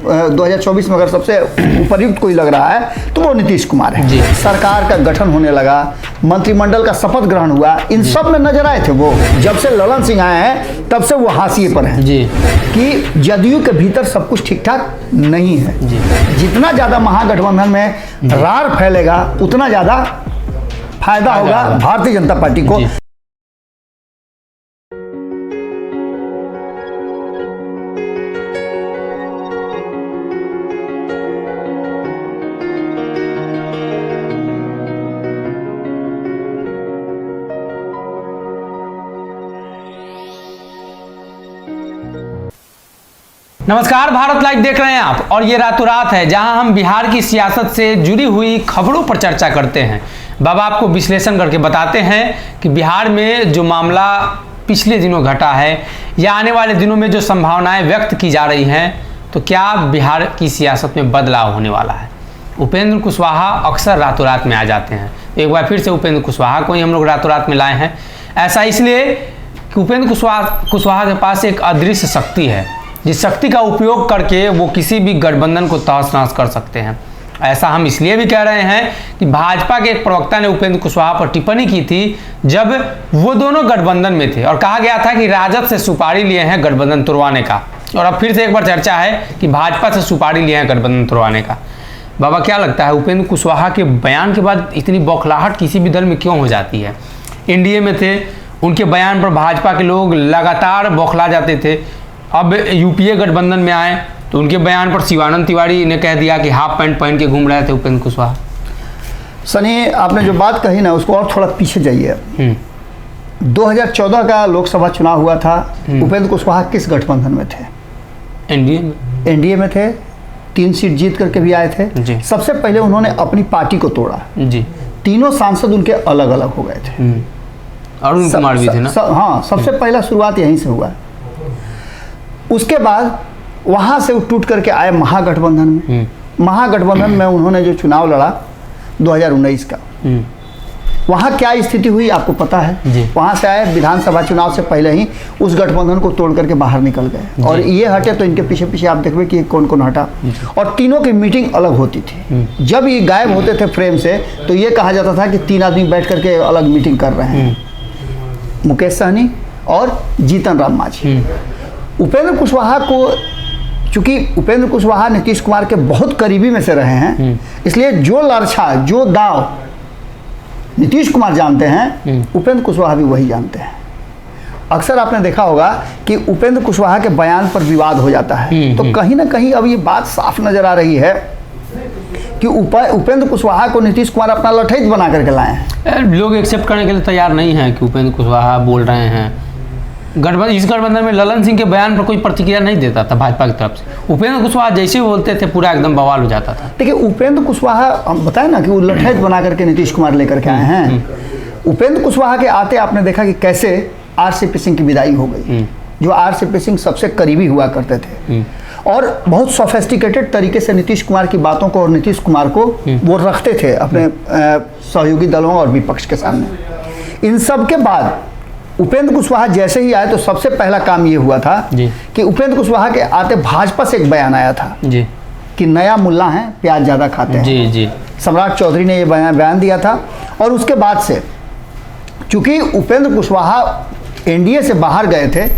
2024 में अगर सबसे उपयुक्त कोई लग रहा है तो वो नीतीश कुमार है जी। सरकार का गठन होने लगा, मंत्रिमंडल का शपथ ग्रहण हुआ, इन सब में नजर आए थे वो। जब से ललन सिंह आए हैं तब से वो हाशिए पर हैं जी, कि जदयू के भीतर सब कुछ ठीक ठाक नहीं है जी। जितना ज्यादा महागठबंधन में रार फैलेगा उतना ज्यादा फायदा होगा भारतीय जनता पार्टी को। नमस्कार, भारत लाइव देख रहे हैं आप, और ये रातों रात है जहां हम बिहार की सियासत से जुड़ी हुई खबरों पर चर्चा करते हैं। बाबा आपको विश्लेषण करके बताते हैं कि बिहार में जो मामला पिछले दिनों घटा है या आने वाले दिनों में जो संभावनाएं व्यक्त की जा रही हैं, तो क्या बिहार की सियासत में बदलाव होने वाला है। उपेंद्र कुशवाहा अक्सर रातों रात में आ जाते हैं, एक बार फिर से उपेंद्र कुशवाहा को ही हम लोग रातों रात में लाए हैं। ऐसा इसलिए कि उपेंद्र कुशवाहा के पास एक अदृश्य शक्ति है, जिस शक्ति का उपयोग करके वो किसी भी गठबंधन को तहस नहस कर सकते हैं। ऐसा हम इसलिए भी कह रहे हैं कि भाजपा के एक प्रवक्ता ने उपेंद्र कुशवाहा पर टिप्पणी की थी जब वो दोनों गठबंधन में थे, और कहा गया था कि राजद से सुपारी लिए हैं गठबंधन तोड़वाने का। और अब फिर से एक बार चर्चा है कि भाजपा से सुपारी लिए हैं गठबंधन तोड़वाने का। बाबा क्या लगता है, उपेंद्र कुशवाहा के बयान के बाद इतनी बौखलाहट किसी भी दल में क्यों हो जाती है? एनडीए में थे, उनके बयान पर भाजपा के लोग लगातार बौखला जाते थे। अब यूपीए गठबंधन में आए तो उनके बयान पर शिवानंद तिवारी ने कह दिया कि हाफ पैंट पहन के घूम रहे थे उपेंद्र कुशवाहा। सनी, आपने जो बात कही ना उसको और थोड़ा पीछे जाइए। 2014 का लोकसभा चुनाव हुआ था, उपेंद्र कुशवाहा किस गठबंधन में थे? एनडीए में थे, 3 सीट जीत करके भी आए थे जी। सबसे पहले उन्होंने अपनी पार्टी को तोड़ा जी। तीनों सांसद उनके अलग अलग हो गए थे। अरुण कुमार भी थे ना? हाँ, सबसे पहला शुरुआत यहीं से हुआ। उसके बाद वहां से टूट करके आए महागठबंधन में। महागठबंधन में उन्होंने जो चुनाव लड़ा 2019 का, वहां क्या स्थिति हुई आपको पता है। वहां से आए, विधानसभा चुनाव से पहले ही उस गठबंधन को तोड़ करके बाहर निकल गए, और ये हटे तो इनके पीछे पीछे आप देखिए कि कौन कौन हटा, और तीनों की मीटिंग अलग होती थी। जब ये गायब होते थे फ्रेम से तो ये कहा जाता था कि 3 आदमी बैठ करके अलग मीटिंग कर रहे हैं, मुकेश सहनी और जीतन राम मांझी। उपेंद्र कुशवाहा को, चूंकि उपेंद्र कुशवाहा नीतीश कुमार के बहुत करीबी में से रहे हैं, इसलिए जो लड़छा, जो दाव नीतीश कुमार जानते हैं, उपेंद्र कुशवाहा भी वही जानते हैं। अक्सर आपने देखा होगा कि उपेंद्र कुशवाहा के बयान पर विवाद हो जाता है, तो कहीं ना कहीं अब ये बात साफ नजर आ रही है कि उपेंद्र कुशवाहा को नीतीश कुमार अपना लठैत बना करके लाए हैं। लोग एक्सेप्ट करने के लिए तैयार नहीं है कि उपेंद्र कुशवाहा बोल रहे हैं। इस गठबंधन में ललन सिंह के बयान पर कोई प्रतिक्रिया नहीं देता था भाजपा की तरफ से। उपेंद्र कुशवाहा जैसे ही बोलते थे पूरा एकदम बवाल हो जाता था। देखिए, उपेंद्र कुशवाहा, हम बताए ना कि वो लठैत बना करके नीतीश कुमार लेकर के आए हैं। उपेंद्र कुशवाहा के आते आपने देखा कि कैसे आरसीपी सिंह की विदाई हो गई, जो आरसीपी सिंह सबसे करीबी हुआ करते थे, और बहुत सोफिस्टिकेटेड तरीके से नीतीश कुमार की बातों को और नीतीश कुमार को वो रखते थे अपने सहयोगी दलों और विपक्ष के सामने। इन सब के बाद उपेंद्र कुशवाहा जैसे ही आए तो सबसे पहला काम ये हुआ था कि उपेंद्र कुशवाहा के आते भाजपा से एक बयान आया था जी, कि नया मुल्ला है, प्याज ज़्यादा खाते हैं जी जी। सम्राट चौधरी ने ये बयान दिया था, और उसके बाद से चूंकि उपेंद्र कुशवाहा एनडीए से बाहर गए थे,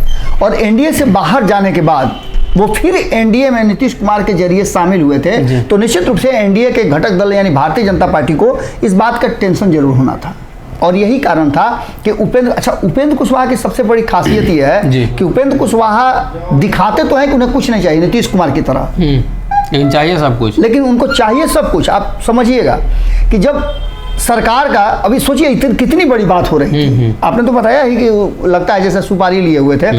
और एनडीए से बाहर जाने के बाद वो फिर एनडीए में नीतीश कुमार के जरिए शामिल हुए थे, तो निश्चित रूप से एनडीए के घटक दल यानी भारतीय जनता पार्टी को इस बात का टेंशन जरूर होना था। और यही कारण था कि उपेंद्र कुशवाहा की सबसे बड़ी खासियत यह है कि उपेंद्र कुशवाहा दिखाते तो हैं कि उन्हें कुछ नहीं चाहिए नीतीश कुमार की तरह, लेकिन चाहिए सब कुछ। लेकिन उनको चाहिए सब कुछ। आप समझिएगा कि जब सरकार का, अभी सोचिए कितनी बड़ी बात हो रही थी, आपने तो बताया ही कि लगता है जैसे सुपारी लिए हुए थे।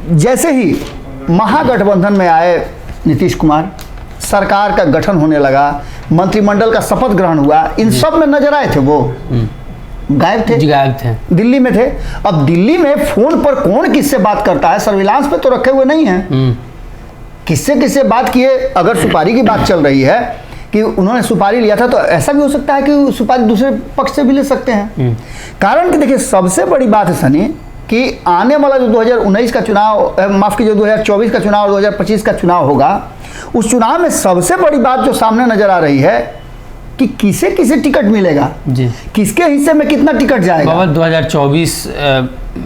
जैसे ही महागठबंधन में आए नीतीश कुमार, सरकार का गठन होने लगा, मंत्रिमंडल का शपथ ग्रहण हुआ, इन सब में नजर आए थे वो। गायब थे, दिल्ली में थे। अब दिल्ली में फोन पर कौन किससे बात करता है, सर्विलांस पे तो रखे हुए नहीं है, किससे बात किए। अगर सुपारी की बात चल रही है कि उन्होंने सुपारी लिया था, तो ऐसा भी हो सकता है कि सुपारी दूसरे पक्ष से भी ले सकते हैं। कारण कि देखिए, सबसे बड़ी बात है सनी कि आने वाला जो 2019 का चुनाव, माफ़ कीजिए 2024 का चुनाव और 2025 का चुनाव होगा, उस चुनाव में सबसे बड़ी बात जो सामने नजर आ रही है कि किसे किसे टिकट मिलेगा जी, किसके हिस्से में कितना टिकट जाएगा। बाबा 2024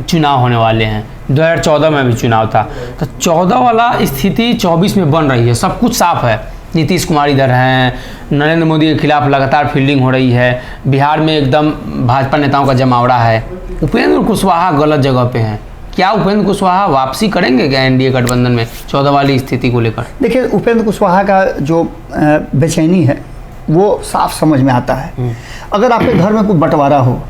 चुनाव होने वाले हैं, 2014 में भी चुनाव था, तो 14 वाला स्थिति 24 में बन रही है। सब कुछ साफ है, नीतीश कुमार इधर हैं, नरेंद्र मोदी के खिलाफ लगातार फील्डिंग हो रही है, बिहार में एकदम भाजपा नेताओं का जमावड़ा है, उपेंद्र कुशवाहा गलत जगह पे हैं। क्या उपेंद्र कुशवाहा वापसी करेंगे क्या एनडीए गठबंधन में 14 वाली स्थिति को लेकर? देखिए, उपेंद्र कुशवाहा का जो बेचैनी है वो साफ समझ में आता है। अगर आपके घर में कोई बंटवारा हो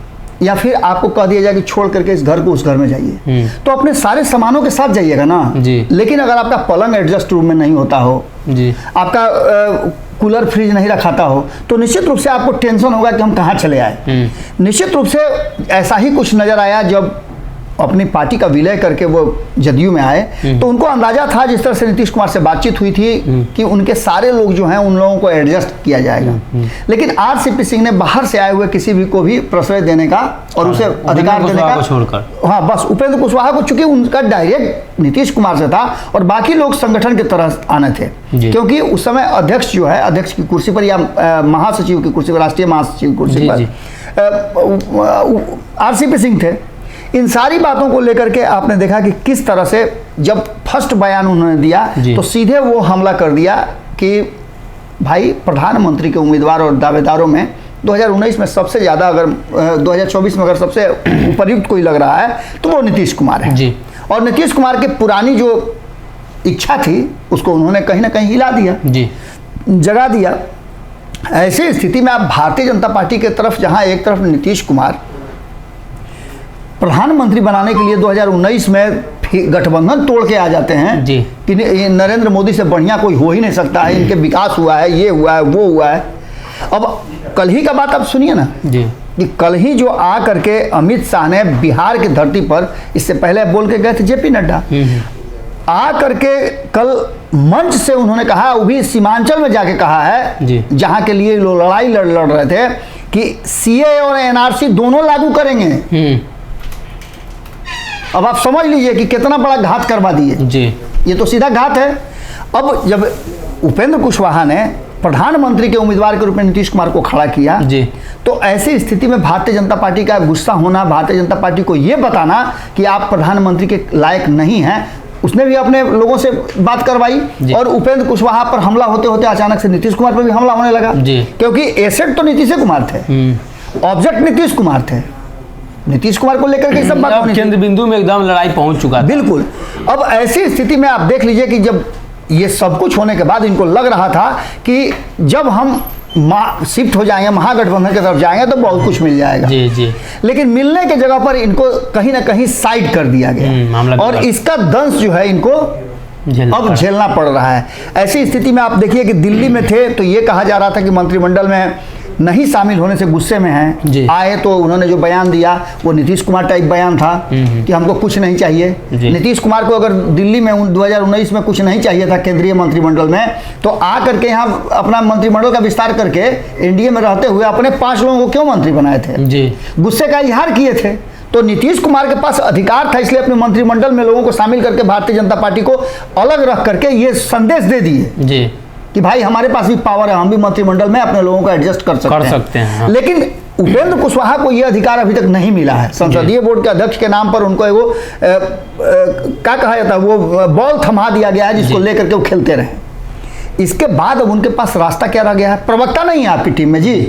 या फिर आपको कह दिया जाए कि छोड़ करके इस घर को उस घर में जाइए, तो अपने सारे सामानों के साथ जाइएगा ना जी। लेकिन अगर आपका पलंग एडजस्ट रूम में नहीं होता हो जी, आपका कूलर फ्रिज नहीं रखाता हो, तो निश्चित रूप से आपको टेंशन होगा कि हम कहाँ चले आए। निश्चित रूप से ऐसा ही कुछ नजर आया जब अपनी पार्टी का विलय करके वो जदयू में आए, तो उनको अंदाजा था, जिस तरह से नीतीश कुमार से बातचीत हुई थी, कि उनके सारे लोग जो हैं उन लोगों को एडजस्ट किया जाएगा। लेकिन आरसीपी सिंह ने बाहर से आए हुए किसी भी को भी प्रश्रय देने का और उसे अधिकार देने का छोड़कर, हाँ बस उपेंद्र कुशवाहा को, चूंकि उनका डायरेक्ट नीतीश कुमार से था और बाकी लोग संगठन की तरह आने थे, क्योंकि उस समय अध्यक्ष जो है, अध्यक्ष की कुर्सी पर या महासचिव की कुर्सी पर, राष्ट्रीय महासचिव की कुर्सी पर आरसीपी सिंह थे। इन सारी बातों को लेकर के आपने देखा कि किस तरह से जब फर्स्ट बयान उन्होंने दिया तो सीधे वो हमला कर दिया कि भाई प्रधानमंत्री के उम्मीदवार और दावेदारों में 2019 में सबसे ज़्यादा, अगर 2024 में अगर सबसे उपयुक्त कोई लग रहा है तो वो नीतीश कुमार है जी। और नीतीश कुमार की पुरानी जो इच्छा थी उसको उन्होंने कहीं ना कहीं हिला दिया जी, जगा दिया। ऐसी स्थिति में आप भारतीय जनता पार्टी की तरफ, जहाँ एक तरफ नीतीश कुमार प्रधानमंत्री बनाने के लिए 2019 में गठबंधन तोड़ के आ जाते हैं जी, कि नरेंद्र मोदी से बढ़िया कोई हो ही नहीं सकता है, इनके विकास हुआ है, ये हुआ है, वो हुआ है। अब कल ही का बात आप सुनिए ना जी, कि कल ही जो आ करके अमित शाह ने बिहार की धरती पर, इससे पहले बोल के गए थे जेपी नड्डा, आ करके कल मंच से उन्होंने कहा, वो भी सीमांचल में जाके कहा है जहां के लिए लोग लड़ाई लड़ रहे थे, कि सीए और एनआरसी दोनों लागू करेंगे। अब आप समझ लीजिए कि कितना बड़ा घात करवा दिए जी, ये तो सीधा घात है। अब जब उपेंद्र कुशवाहा ने प्रधानमंत्री के उम्मीदवार के रूप में नीतीश कुमार को खड़ा किया जी, तो ऐसी स्थिति में भारतीय जनता पार्टी का गुस्सा होना, भारतीय जनता पार्टी को ये बताना कि आप प्रधानमंत्री के लायक नहीं हैं, उसने भी अपने लोगों से बात करवाई और उपेंद्र कुशवाहा पर हमला होते होते अचानक से नीतीश कुमार पर भी हमला होने लगा जी, क्योंकि एसेट तो नीतीश कुमार थे, ऑब्जेक्ट नीतीश कुमार थे। नीतीश कुमार को लेकर के सब बात केंद्र बिंदु में एकदम लड़ाई पहुंच चुका था। बिल्कुल। अब ऐसी स्थिति में आप देख लीजिए कि जब ये सब कुछ होने के बाद इनको लग रहा था कि जब हम शिफ्ट हो जाएंगे, महागठबंधन की तरफ जाएंगे तो बहुत कुछ मिल जाएगा जी जी, लेकिन मिलने के जगह पर इनको कहीं ना कहीं साइड कर दिया गया और इसका दंश जो है इनको अब झेलना पड़ रहा है। ऐसी स्थिति में आप देखिए कि दिल्ली में थे तो ये कहा जा रहा था कि मंत्रिमंडल में नहीं शामिल होने से गुस्से में हैं, आए तो उन्होंने जो बयान दिया वो नीतीश कुमार टाइप बयान था कि हमको कुछ नहीं चाहिए। नीतीश कुमार को अगर दिल्ली में 2019 में कुछ नहीं चाहिए था केंद्रीय मंत्रिमंडल में, तो आ करके यहाँ अपना मंत्रिमंडल का विस्तार करके एनडीए में रहते हुए अपने 5 लोगों को क्यों मंत्री बनाए थे, गुस्से का इजहार किए थे। तो नीतीश कुमार के पास अधिकार था, इसलिए अपने मंत्रिमंडल में लोगों को शामिल करके भारतीय जनता पार्टी को अलग रख करके ये संदेश दे दिए कि भाई हमारे पास भी पावर है, हम भी मंत्रिमंडल में अपने लोगों को एडजस्ट कर सकते हैं। हाँ। लेकिन उपेंद्र कुशवाहा को यह अधिकार अभी तक नहीं मिला है। संसदीय बोर्ड के अध्यक्ष के नाम पर उनको वो क्या कहा जाता है, वो बॉल थमा दिया गया है जिसको लेकर के वो खेलते रहे। इसके बाद अब उनके पास रास्ता क्या रह गया है? प्रवक्ता नहीं है आपकी टीम में जी,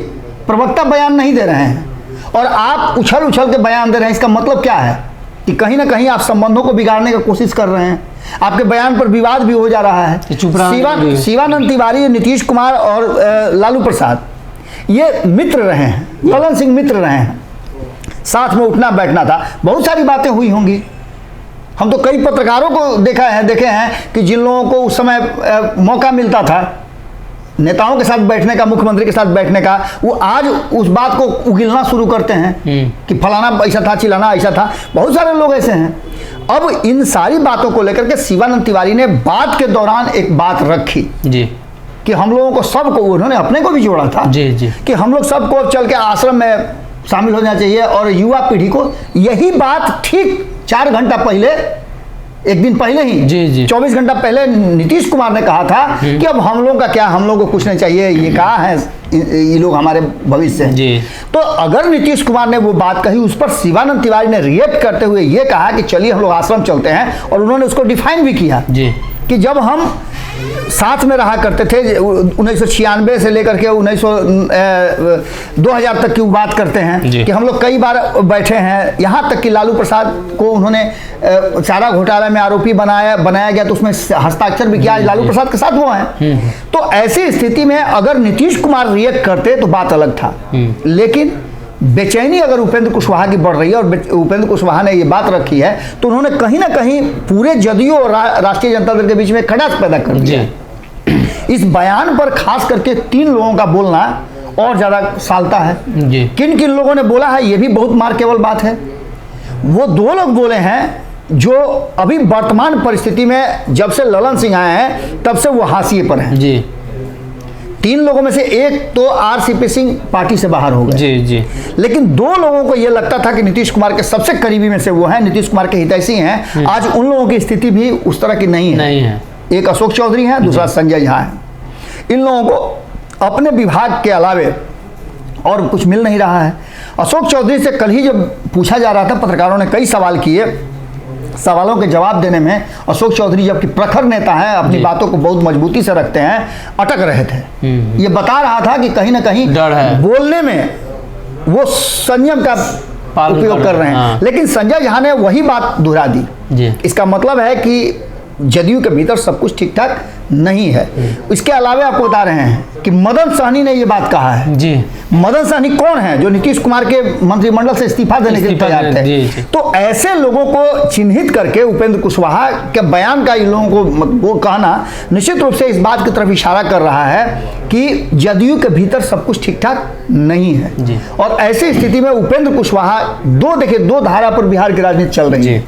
प्रवक्ता बयान नहीं दे रहे हैं और आप उछल उछल के बयान दे रहे हैं। इसका मतलब क्या है कि कहीं ना कहीं आप संबंधों को बिगाड़ने की कोशिश कर रहे हैं। आपके बयान पर विवाद भी हो जा रहा है। शिवानंद तिवारी, नीतीश कुमार और लालू प्रसाद ये मित्र रहे हैं, ललन सिंह मित्र रहे हैं, साथ में उठना बैठना था, बहुत सारी बातें हुई होंगी। हम तो कई पत्रकारों को देखे हैं कि जिन लोगों को उस समय मौका मिलता था नेताओं के साथ बैठने का, मुख्यमंत्री के साथ बैठने का, वो आज उस बात को उगिलना शुरू करते हैं कि फलाना ऐसा था, चिलाना ऐसा था। बहुत सारे लोग ऐसे हैं। अब इन सारी बातों को लेकर के शिवानंद तिवारी ने बात के दौरान एक बात रखी जी, कि हम लोगों को सबको, उन्होंने अपने को भी जोड़ा था जी जी, कि हम लोग सबको चल के आश्रम में शामिल होना चाहिए और युवा पीढ़ी को यही बात ठीक 4 घंटा पहले, एक दिन पहले ही, जी। 24 घंटा पहले नीतीश कुमार ने कहा था कि अब हम लोगों का क्या, हम लोगों को कुछ नहीं चाहिए, ये कहा है ये लोग हमारे भविष्य हैं। जी। तो अगर नीतीश कुमार ने वो बात कही, उस पर शिवानंद तिवारी ने रिएक्ट करते हुए ये कहा कि चलिए हम लोग आश्रम चलते हैं, और उन्होंने उसको डिफाइन भी किया जी कि जब हम साथ में रहा करते थे 1996 से लेकर के 2000 तक की बात करते हैं कि हम लोग कई बार बैठे हैं, यहाँ तक कि लालू प्रसाद को उन्होंने चारा घोटाला में आरोपी बनाया गया तो उसमें हस्ताक्षर भी किया, लालू प्रसाद के साथ वो हैं। तो ऐसी स्थिति में अगर नीतीश कुमार रिएक्ट करते तो बात अलग था, लेकिन बेचैनी अगर उपेंद्र कुशवाहा की बढ़ रही है और उपेंद्र कुशवाहा ने ये बात रखी है तो उन्होंने कहीं ना कहीं पूरे जदयू और राष्ट्रीय जनता दल के बीच में खटास पैदा कर दिया। इस बयान पर खास करके 3 लोगों का बोलना और ज्यादा सालता है। किन किन लोगों ने बोला है ये भी बहुत मार्केबल बात है। वो 2 लोग बोले हैं जो अभी वर्तमान परिस्थिति में जब से ललन सिंह आए हैं तब से वो हाशिए पर हैं। जी। 3 लोगों में से एक तो आरसीपी सिंह पार्टी से बाहर हो गए। जी। लेकिन 2 लोगों को यह लगता था कि नीतीश कुमार के सबसे करीबी में से वो हैं, नीतीश कुमार के हितैषी हैं। आज उन लोगों की स्थिति भी उस तरह की नहीं है। एक अशोक चौधरी हैं, दूसरा संजय झा है। इन लोगों को अपने विभाग के अलावे और कुछ मिल नहीं रहा है। अशोक चौधरी से कल ही जब पूछा जा रहा था, पत्रकारों ने कई सवाल किए, सवालों के जवाब देने में अशोक चौधरी जबकि प्रखर नेता हैं, अपनी बातों को बहुत मजबूती से रखते हैं, अटक रहे थे। ये बता रहा था कि कहीं ना कहीं डर है, बोलने में वो संयम का उपयोग कर रहे हैं। लेकिन संजय झा ने वही बात दोहरा दी। इसका मतलब है कि जदयू के भीतर सब कुछ ठीक ठाक नहीं है। इसके अलावा आपको बता रहे हैं कि मदन सहनी ने ये बात कहा है। जी। मदन सहनी कौन है? जो नीतीश कुमार के मंत्रिमंडल से इस्तीफा देने के लिए तैयार थे। तो ऐसे लोगों को चिन्हित करके उपेंद्र कुशवाहा के बयान का इन लोगों को वो कहना निश्चित रूप से इस बात की तरफ इशारा कर रहा है कि जदयू के भीतर सब कुछ ठीक ठाक नहीं है। और ऐसी स्थिति में उपेंद्र कुशवाहा दो धारा पर बिहार की राजनीति चल रही है।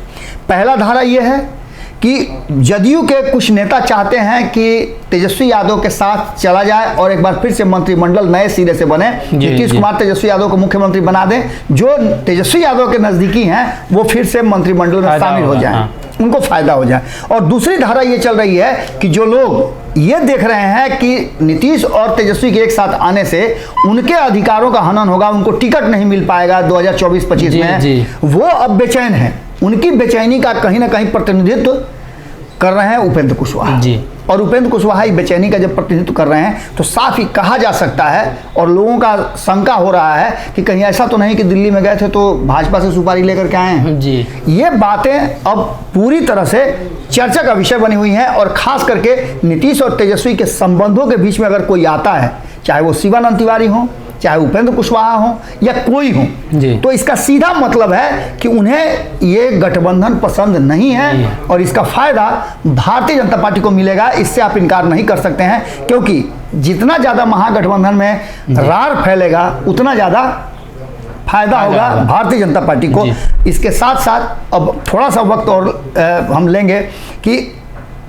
पहला धारा यह है कि जदयू के कुछ नेता चाहते हैं कि तेजस्वी यादव के साथ चला जाए और एक बार फिर से मंत्रिमंडल नए सिरे से बने। नीतीश कुमार तेजस्वी यादव को मुख्यमंत्री बना दें, जो तेजस्वी यादव के नजदीकी हैं वो फिर से मंत्रिमंडल में शामिल हो जाएं, उनको फायदा हो जाए। और दूसरी धारा ये चल रही है कि जो लोग ये देख रहे हैं कि नीतीश और तेजस्वी के एक साथ आने से उनके अधिकारों का हनन होगा, उनको टिकट नहीं मिल पाएगा 2024-25 में, वो अब बेचैन है। उनकी बेचैनी का कहीं ना कहीं प्रतिनिधित्व कर रहे हैं उपेंद्र कुशवाहा जी। और उपेंद्र कुशवाहा बेचैनी का जब प्रतिनिधित्व कर रहे हैं तो साफ ही कहा जा सकता है और लोगों का शंका हो रहा है कि कहीं ऐसा तो नहीं कि दिल्ली में गए थे तो भाजपा से सुपारी लेकर के आए हैं जी। ये बातें अब पूरी तरह से चर्चा का विषय बनी हुई हैं और खास करके नीतीश और तेजस्वी के संबंधों के बीच में अगर कोई आता है, चाहे वो शिवानंद तिवारी हो, चाहे उपेंद्र कुशवाहा हो या कोई हो, तो इसका सीधा मतलब है कि उन्हें ये गठबंधन पसंद नहीं है और इसका फायदा भारतीय जनता पार्टी को मिलेगा। इससे आप इनकार नहीं कर सकते हैं, क्योंकि जितना ज्यादा महागठबंधन में रार फैलेगा उतना ज्यादा फायदा होगा भारतीय जनता पार्टी को। इसके साथ साथ अब थोड़ा सा वक्त और हम लेंगे कि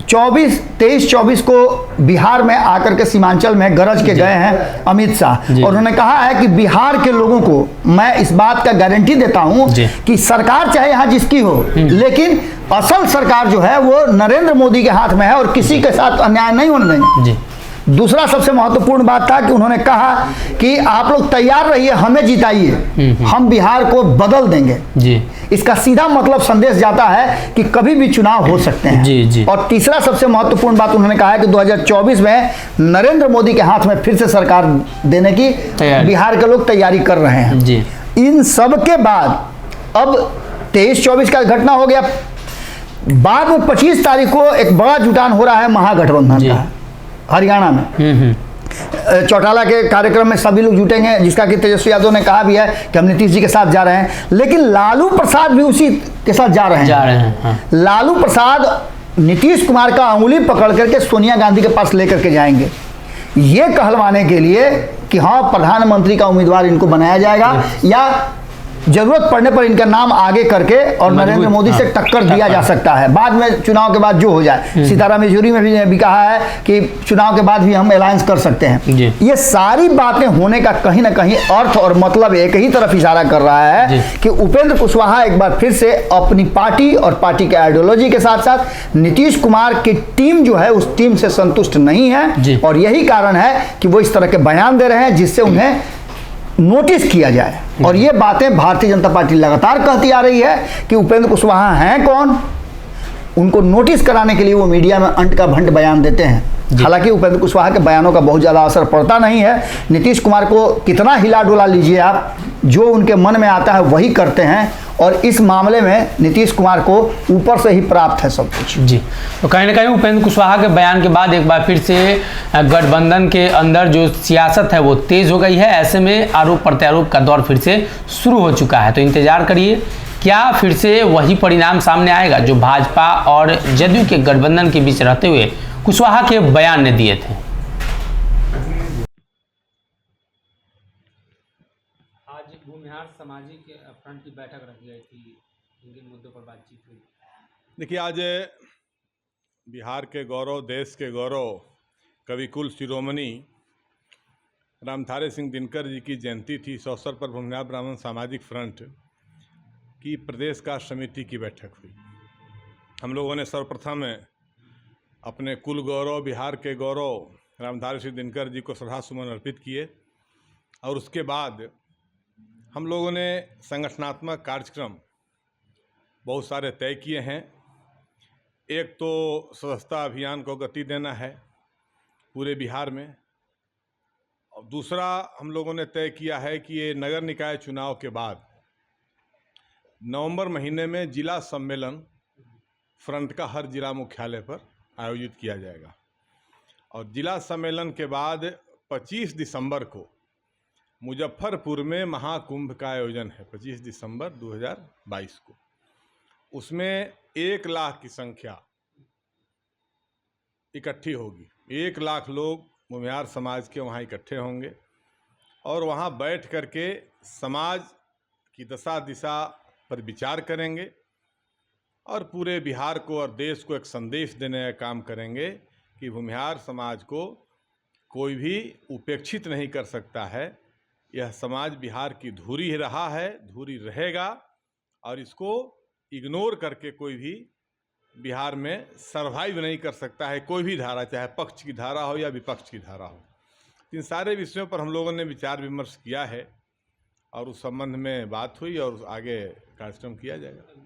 23-24 को बिहार में आकर के सीमांचल में गरज के गए हैं अमित शाह और उन्होंने कहा है कि बिहार के लोगों को मैं इस बात का गारंटी देता हूं कि सरकार चाहे यहाँ जिसकी हो, लेकिन असल सरकार जो है वो नरेंद्र मोदी के हाथ में है और किसी के साथ अन्याय नहीं होने देंगे। दूसरा सबसे महत्वपूर्ण बात था कि उन्होंने कहा कि आप लोग तैयार रहिए, हमें जिताइए, हम बिहार को बदल देंगे जी। इसका सीधा मतलब संदेश जाता है कि कभी भी चुनाव हो सकते हैं जी, जी। और तीसरा सबसे महत्वपूर्ण बात उन्होंने कहा है कि 2024 में नरेंद्र मोदी के हाथ में फिर से सरकार देने की बिहार के लोग तैयारी कर रहे हैं जी। इन सब के बाद अब 23-24 का घटना हो गया, बाद में 25 तारीख को एक बड़ा जुटान हो रहा है महागठबंधन का हरियाणा में। चौटाला के कार्यक्रम में सभी लोग जुटेंगे, जिसका कि तेजस्वी यादव ने कहा भी है कि हम नीतीश जी के साथ जा रहे हैं, लेकिन लालू प्रसाद भी उसी के साथ जा रहे हैं। हाँ। लालू प्रसाद नीतीश कुमार का अंगुली पकड़ करके सोनिया गांधी के पास लेकर के जाएंगे, ये कहलवाने के लिए कि हाँ प्रधानमंत्री का उम्मीदवार इनको बनाया जाएगा या जरूरत पड़ने पर इनका नाम आगे करके और नरेंद्र मोदी से टक्कर दिया जा सकता है बाद में, चुनाव के बाद जो हो जाए। सीताराम येचुरी में भी कहा है कि चुनाव के बाद भी हम अलायंस कर सकते हैं। ये सारी बातें होने का कहीं ना कहीं अर्थ और मतलब एक ही तरफ इशारा कर रहा है कि उपेंद्र कुशवाहा एक बार फिर से अपनी पार्टी और पार्टी के आइडियोलॉजी के साथ साथ नीतीश कुमार की टीम जो है उस टीम से संतुष्ट नहीं है, और यही कारण है कि वो इस तरह के बयान दे रहे हैं जिससे उन्हें नोटिस किया जाए। और ये बातें भारतीय जनता पार्टी लगातार कहती आ रही है कि उपेंद्र कुशवाहा हैं कौन, उनको नोटिस कराने के लिए वो मीडिया में अंट का भंट बयान देते हैं। हालांकि उपेंद्र कुशवाहा के बयानों का बहुत ज़्यादा असर पड़ता नहीं है। नीतीश कुमार को कितना हिला डुला लीजिए आप, जो उनके मन में आता है वही करते हैं, और इस मामले में नीतीश कुमार को ऊपर से ही प्राप्त है सब कुछ। जी, तो कहीं ना कहीं उपेंद्र कुशवाहा के बयान के बाद एक बार फिर से गठबंधन के अंदर जो सियासत है वो तेज हो गई है। ऐसे में आरोप प्रत्यारोप का दौर फिर से शुरू हो चुका है। तो इंतजार करिए, क्या फिर से वही परिणाम सामने आएगा जो भाजपा और जदयू के गठबंधन के बीच रहते हुए कुशवाहा के बयान ने दिए थे। आज भूमिहार सामाजिक फ्रंट की बैठक रखी गई थी, किन मुद्दों पर बातचीत हुई? देखिए, आज बिहार के गौरव, देश के गौरव, कवि कुल शिरोमणि रामधारी सिंह दिनकर जी की जयंती थी। इस अवसर पर भूमिहार ब्राह्मण सामाजिक फ्रंट की प्रदेश कार्य समिति की बैठक हुई। हम लोगों ने सर्वप्रथम अपने कुल गौरव, बिहार के गौरव रामधारी सिंह दिनकर जी को श्रद्धा सुमन अर्पित किए, और उसके बाद हम लोगों ने संगठनात्मक कार्यक्रम बहुत सारे तय किए हैं। एक तो सदस्यता अभियान को गति देना है पूरे बिहार में, और दूसरा हम लोगों ने तय किया है कि ये नगर निकाय चुनाव के बाद नवंबर महीने में जिला सम्मेलन फ्रंट का हर जिला मुख्यालय पर आयोजित किया जाएगा, और जिला सम्मेलन के बाद 25 दिसंबर को मुजफ्फरपुर में महाकुंभ का आयोजन है। 25 दिसंबर 2022 को उसमें 1 लाख की संख्या इकट्ठी होगी। 1 लाख लोग भूमिहार समाज के वहाँ इकट्ठे होंगे, और वहाँ बैठ करके समाज की दशा दिशा पर विचार करेंगे, और पूरे बिहार को और देश को एक संदेश देने का काम करेंगे कि भूमिहार समाज को कोई भी उपेक्षित नहीं कर सकता है। यह समाज बिहार की धुरी रहा है, धुरी रहेगा, और इसको इग्नोर करके कोई भी बिहार में सर्वाइव नहीं कर सकता है। कोई भी धारा, चाहे पक्ष की धारा हो या विपक्ष की धारा हो। इन सारे विषयों पर हम लोगों ने विचार विमर्श किया है, और उस संबंध में बात हुई, और आगे कार्यक्रम किया जाएगा।